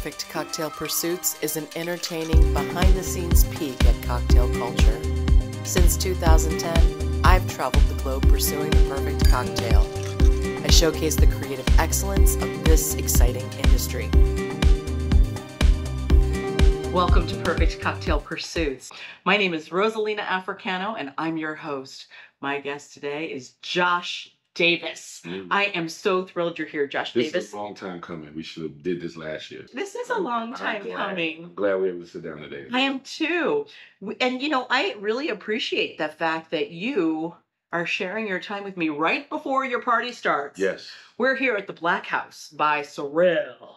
Perfect Cocktail Pursuits is an entertaining, behind-the-scenes peek at cocktail culture. Since 2010, I've traveled the globe pursuing the perfect cocktail. I showcase the creative excellence of this exciting industry. Welcome to Perfect Cocktail Pursuits. My name is Rosalina Africano, and I'm your host. My guest today is Josh Davis. I am so thrilled you're here, Josh Davis. This is a long time coming. We should have did this last year. This is a long time coming. I'm glad we were able to sit down today. I am too. And I really appreciate the fact that you are sharing your time with me right before your party starts. Yes. We're here at the Black House by Sorrel.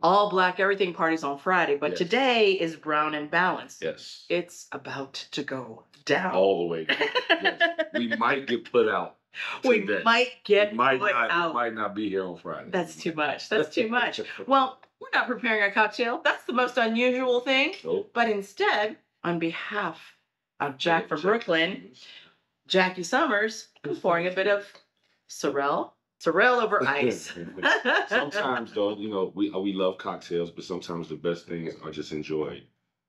All black everything parties on Friday, but today is Brown and Balanced. Yes. It's about to go down. All the way down. Yes. We might get put out. We might get put out. We might not be here on Friday. That's too much. That's too much. Well, we're not preparing a cocktail. That's the most unusual thing. Nope. But instead, on behalf of Jack from Brooklyn, Jackie Summers, I'm pouring a bit of Sorrel over ice. Sometimes, though, we love cocktails, but sometimes the best things are just enjoyed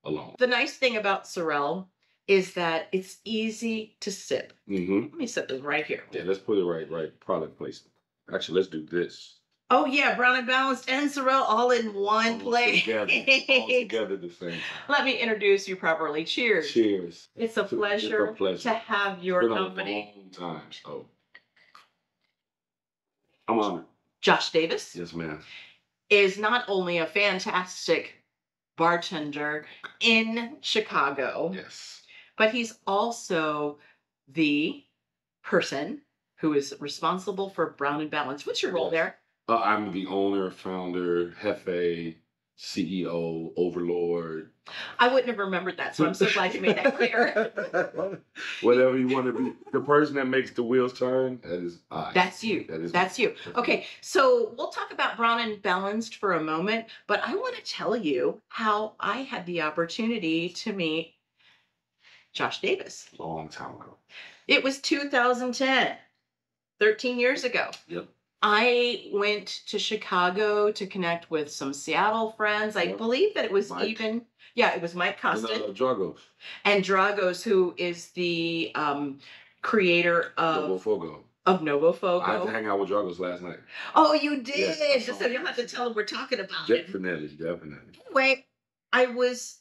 alone. The nice thing about Sorrel is that it's easy to sip. Mm-hmm. Let me sip this right here. Yeah, let's put it right product placement. Actually, let's do this. Oh yeah, Brown and Balanced and Sorrel all in one place. All together the same time. Let me introduce you properly. Cheers. Cheers. It's a pleasure to have your company. It's been a long time. Oh. I'm honored. Josh Davis. Yes, ma'am. Is not only a fantastic bartender in Chicago. Yes. But he's also the person who is responsible for Brown and Balanced. What's your role there? I'm the owner, founder, jefe, CEO, overlord. I wouldn't have remembered that, so I'm so glad you made that clear. Whatever you want to be. The person that makes the wheels turn, that is I. That's you. That's you. Okay, so we'll talk about Brown and Balanced for a moment, but I want to tell you how I had the opportunity to meet Josh Davis. Long time ago. It was 2010, 13 years ago. Yep. I went to Chicago to connect with some Seattle friends. I believe that it was Mike. It was Mike Costin. And Dragos. And Dragos, who is the creator of Novo Fogo. I had to hang out with Dragos last night. Oh, you did? Yes, so you'll have to tell them we're talking about it. Definitely. Anyway, I was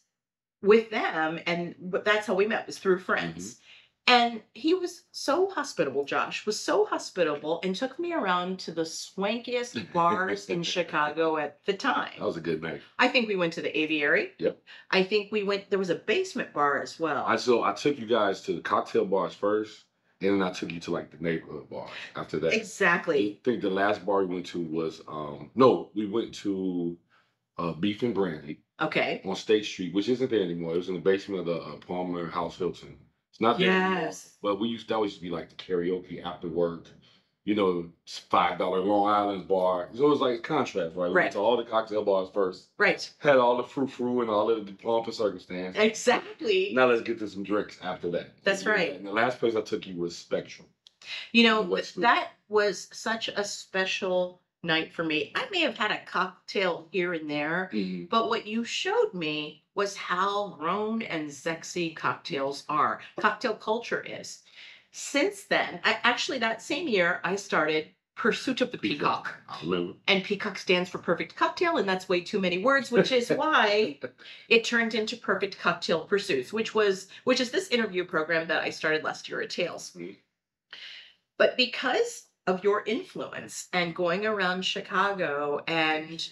with them, and that's how we met, was through friends. Mm-hmm. And he was so hospitable, Josh, was so hospitable, and took me around to the swankiest bars in Chicago at the time. That was a good night. I think we went to the Aviary. Yep. I think there was a basement bar as well. I took you guys to the cocktail bars first, and then I took you to the neighborhood bars after that. Exactly. I think the last bar we went to was, we went to Beef and Brandy. Okay. On State Street, which isn't there anymore. It was in the basement of the Palmer House Hilton. It's not there anymore. But that used to be like the karaoke after work. $5 Long Island bar. So it was like a contrast, right? We went to all the cocktail bars first. Right. Had all the frou-frou and all of the pomp and circumstance. Exactly. Now let's get to some drinks after that. That's right. And the last place I took you was Spectrum. That was such a special night for me. I may have had a cocktail here and there, but what you showed me was how grown and sexy cocktails are. Cocktail culture is. Since then, that same year, I started Pursuit of the Peacock. I remember. And Peacock stands for Perfect Cocktail, and that's way too many words, which is why it turned into Perfect Cocktail Pursuits, which is this interview program that I started last year at Tales. But because of your influence and going around Chicago and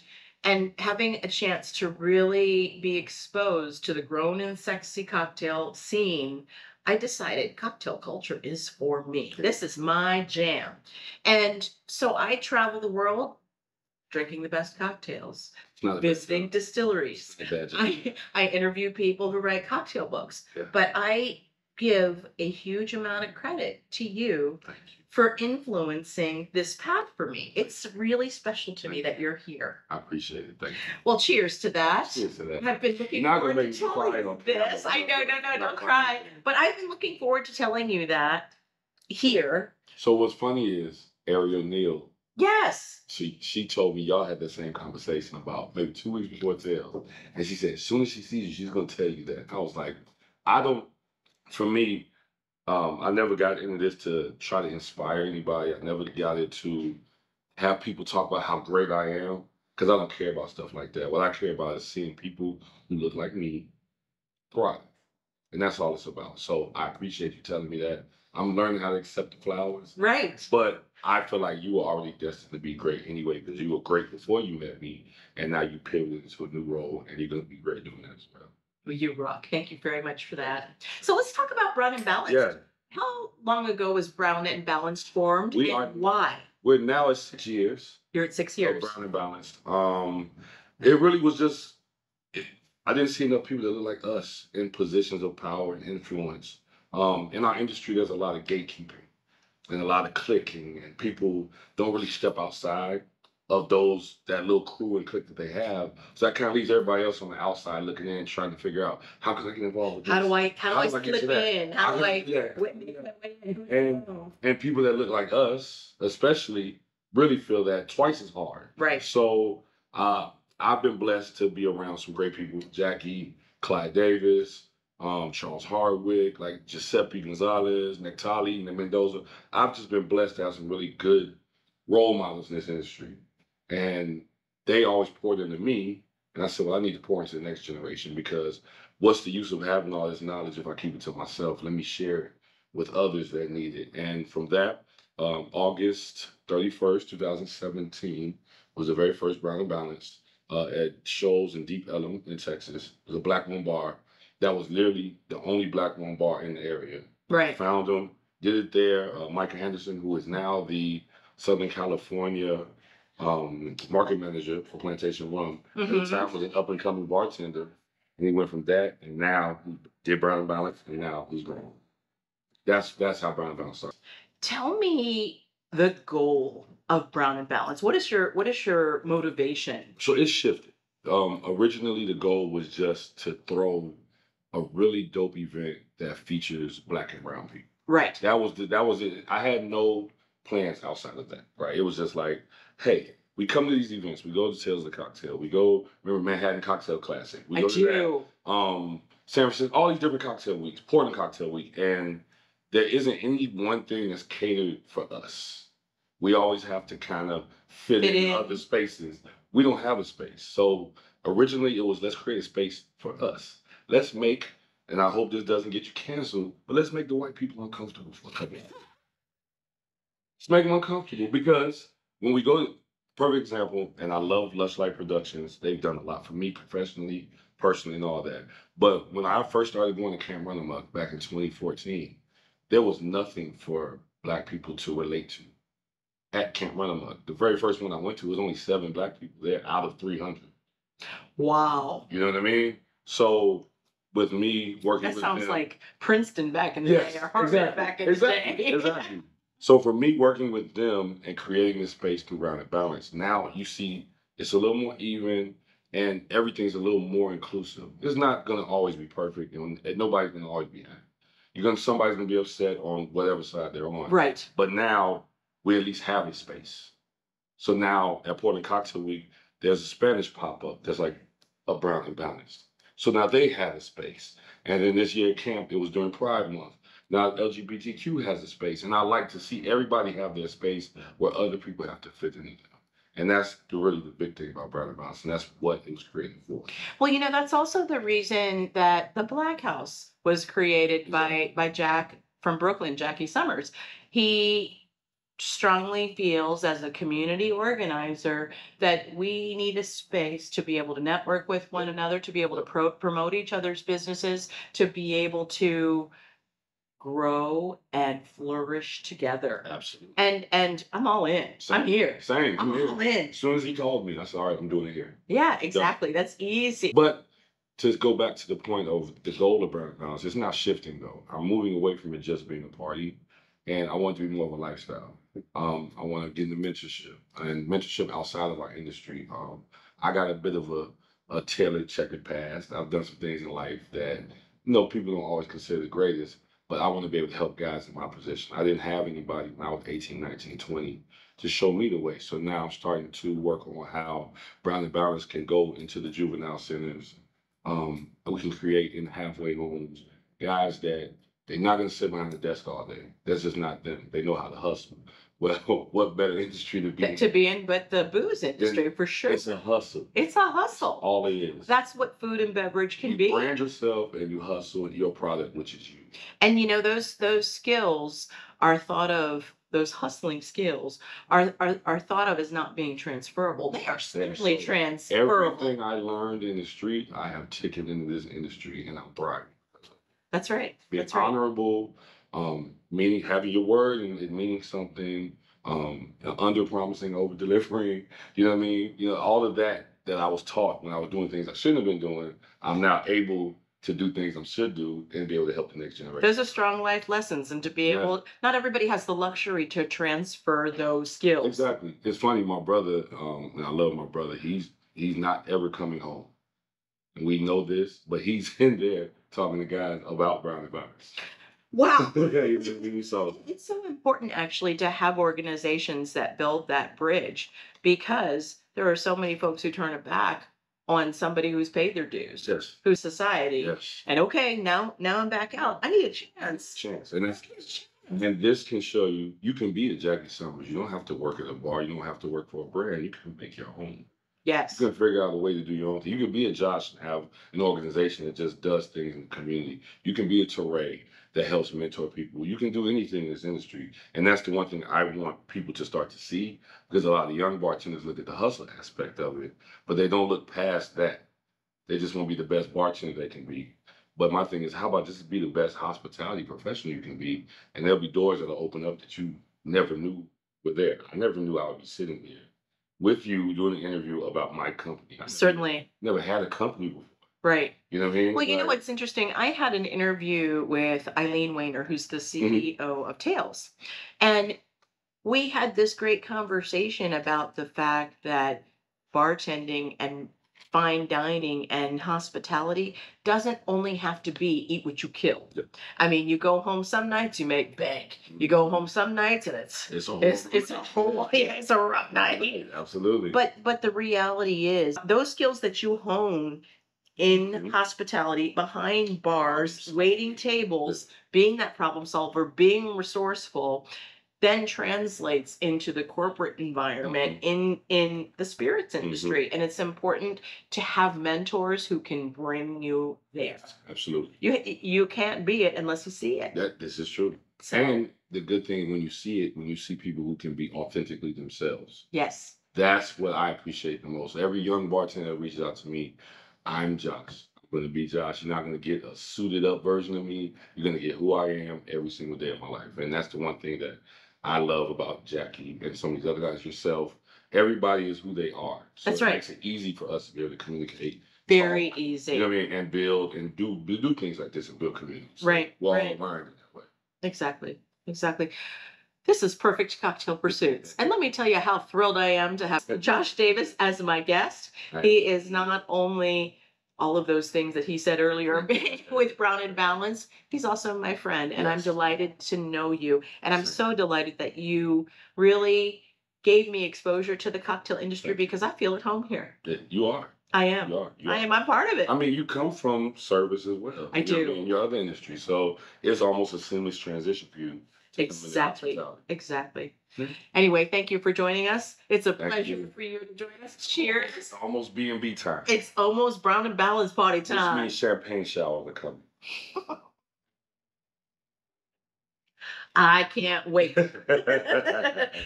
having a chance to really be exposed to the grown and sexy cocktail scene, I decided cocktail culture is for me. This is my jam. And so I travel the world drinking the best cocktails, visiting distilleries. I interview people who write cocktail books. Yeah. But I give a huge amount of credit to you for influencing this path for me. It's really special to me that you're here. I appreciate it. Thank you. Well, cheers to that. Cheers to that. I've been looking forward to telling you this. I know, don't cry. But I've been looking forward to telling you that here. So what's funny is Ariel Neal Yes. She told me y'all had the same conversation about maybe 2 weeks before Tails. And she said, as soon as she sees you, she's gonna tell you that. I was like, I don't for me, I never got into this to try to inspire anybody. I never got it to have people talk about how great I am. Because I don't care about stuff like that. What I care about is seeing people who look like me thrive. And that's all it's about. So I appreciate you telling me that. I'm learning how to accept the flowers. Right. But I feel like you were already destined to be great anyway, because you were great before you met me, and now you pivoted into a new role, and you're gonna be great doing that as well. Well, you rock. Thank you very much for that. So let's talk about Brown and Balanced. Yeah, How long ago was Brown and Balanced formed, we and are. why? We're now at 6 years You're at 6 of years. Brown and Balanced. It really was just. I didn't see enough people that look like us in positions of power and influence. In our industry, there's a lot of gatekeeping and a lot of clicking, and people don't really step outside of that little crew and clique that they have. So that kind of leaves everybody else on the outside looking in, trying to figure out how can I get involved with this? How do I How do I get to slip that? in? How do I Yeah. and And people that look like us, especially, really feel that twice as hard. right. So I've been blessed to be around some great people: Jackie, Clyde Davis, Charles Hardwick, like Giuseppe Gonzalez, Nectali, Mendoza. I've just been blessed to have some really good role models in this industry, and they always poured into me. And I said, well, I need to pour into the next generation, because what's the use of having all this knowledge if I keep it to myself? Let me share it with others that need it. And from that, August 31st, 2017 was the very first Brown and Balanced at Shoals in Deep Ellum in Texas. It was a black owned bar. That was literally the only black owned bar in the area. Right. Found them, did it there. Michael Henderson, who is now the Southern California market manager for Plantation Rum, at the time was an up and coming bartender. And he went from that, and now he did Brown and Balanced, and now he's grown. That's how Brown and Balanced started. Tell me the goal of Brown and Balanced. What is your motivation? So it's shifted. Originally, the goal was just to throw a really dope event that features black and brown people. Right. That was it. I had no plans outside of that. Right. It was just like, hey, we come to these events. We go to Tales of the Cocktail. We go. Remember Manhattan Cocktail Classic. We go to that. San Francisco. All these different cocktail weeks. Portland Cocktail Week, and there isn't any one thing that's catered for us. We always have to kind of fit in other spaces. We don't have a space. So originally it was, let's create a space for us. Let's make, and I hope this doesn't get you canceled, but let's make the white people uncomfortable for a couple. Let's make them uncomfortable, because when we go, perfect example, and I love Lush Light Productions. They've done a lot for me professionally, personally, and all that. But when I first started going to Camp Run Amok back in 2014, there was nothing for black people to relate to at Camp Run Amok. The very first one I went to was only 7 black people there out of 300. Wow. You know what I mean? So with me working that with sounds them, like Princeton back in the day, or Harvard back in the day. Exactly. So for me working with them and creating this space through Brown and Balanced, now you see it's a little more even, and everything's a little more inclusive. It's not gonna always be perfect, and nobody's gonna always be happy. Somebody's gonna be upset on whatever side they're on. Right. But now we at least have a space. So now at Portland Cocktail Week, there's a Spanish pop-up that's like a Brown and Balanced. So now they had a space. And then this year at camp, it was during Pride Month. Now LGBTQ has a space. And I like to see everybody have their space where other people have to fit in. And that's really the big thing about Brown and Balanced. And that's what it was created for. Well, that's also the reason that the Black House was created by Jack from Brooklyn, Jackie Summers. He strongly feels, as a community organizer, that we need a space to be able to network with one another, to be able to promote each other's businesses, to be able to grow and flourish together. Absolutely. And I'm all in. Same. I'm here. Same. I'm all in. As soon as he called me, I said, all right, I'm doing it here. Yeah, exactly. That's easy. But to go back to the point of the goal of Brown and Balanced, it's not shifting though. I'm moving away from it just being a party, and I want it to be more of a lifestyle. I want to get into mentorship outside of our industry. I got a bit of a tailored checkered past. I've done some things in life that people don't always consider the greatest, but I want to be able to help guys in my position. I didn't have anybody when I was 18, 19, 20 to show me the way. So now I'm starting to work on how Brown and Balance can go into the juvenile centers. We can create in halfway homes guys that they're not going to sit behind the desk all day. That's just not them. They know how to hustle. Well, what better industry to be in? To be in, but the booze industry for sure. It's a hustle. It's a hustle. All it is. That's what food and beverage can be. You brand yourself and you hustle and your product, which is you. And you know, those skills are thought of. Those hustling skills are thought of as not being transferable. They are certainly transferable. Everything I learned in the street, I have taken into this industry, and I'm thriving. That's right. Being honorable, meaning having your word and it meaning something, under promising, over delivering. You know what I mean? You know, all of that I was taught when I was doing things I shouldn't have been doing. I'm now able to do things I should do and be able to help the next generation. Those are strong life lessons, and to be able, not everybody has the luxury to transfer those skills. Exactly. It's funny, my brother, and I love my brother, he's not ever coming home. And we know this, but he's in there talking to guys about Brown and Balance. Wow. So it's so important actually to have organizations that build that bridge, because there are so many folks who turn it back on somebody who's paid their dues, yes, who's society. Yes. And okay, now I'm back out. I need a chance. And this can show you can be a Jackie Summers. You don't have to work at a bar. You don't have to work for a brand. You can make your own. Yes. You can figure out a way to do your own thing. You can be a Josh and have an organization that just does things in the community. You can be a Teray that helps mentor people. You can do anything in this industry. And that's the one thing I want people to start to see, because a lot of young bartenders look at the hustle aspect of it, but they don't look past that. They just want to be the best bartender they can be. But my thing is, how about just be the best hospitality professional you can be? And there'll be doors that'll open up that you never knew were there. I never knew I would be sitting here with you doing an interview about my company. Certainly. Never had a company before. Right. You know what I mean? Well, you know what's interesting? I had an interview with Eileen Wayner, who's the CEO of Tales. And we had this great conversation about the fact that bartending and fine dining and hospitality doesn't only have to be eat what you kill. Yep. I mean, you go home some nights, you make bank. You go home some nights and it's a rough night. Absolutely. But the reality is, those skills that you hone in hospitality, behind bars, waiting tables, being that problem solver, being resourceful, then translates into the corporate environment in the spirits industry. And it's important to have mentors who can bring you there. Absolutely. You can't be it unless you see it. This is true. So, and the good thing when you see it, when you see people who can be authentically themselves. Yes. That's what I appreciate the most. Every young bartender that reaches out to me, I'm Josh. I'm going to be Josh. You're not going to get a suited up version of me. You're going to get who I am every single day of my life. And that's the one thing that I love about Jackie and some of these other guys, yourself. Everybody is who they are. So that's right. It makes it easy for us to be able to communicate. Very easy. You know what I mean? And build and do things like this and build communities. Right. We're all right. aligned in that way. Exactly. This is Perfect Cocktail Pursuits. And let me tell you how thrilled I am to have Josh Davis as my guest. Right. He is not only all of those things that he said earlier with Brown and Balance, he's also my friend. And I'm delighted to know you. And I'm so delighted that you really gave me exposure to the cocktail industry, because I feel at home here. You are. I am. You are. I am. I'm part of it. I mean, you come from service as well. I do. In your other industry. So it's almost a seamless transition for you. Exactly. Anyway, thank you for joining us. It's a pleasure for you to join us. Cheers. It's almost B&B time. It's almost Brown and Balance party time. Which means champagne shower coming. I can't wait.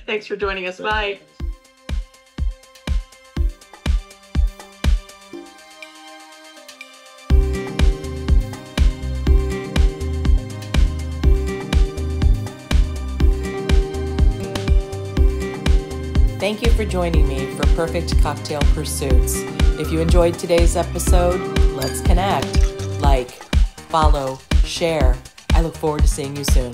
Thanks for joining us. Bye. Thank you for joining me for Perfect Cocktail Pursuits. If you enjoyed today's episode, let's connect. Like, follow, share. I look forward to seeing you soon.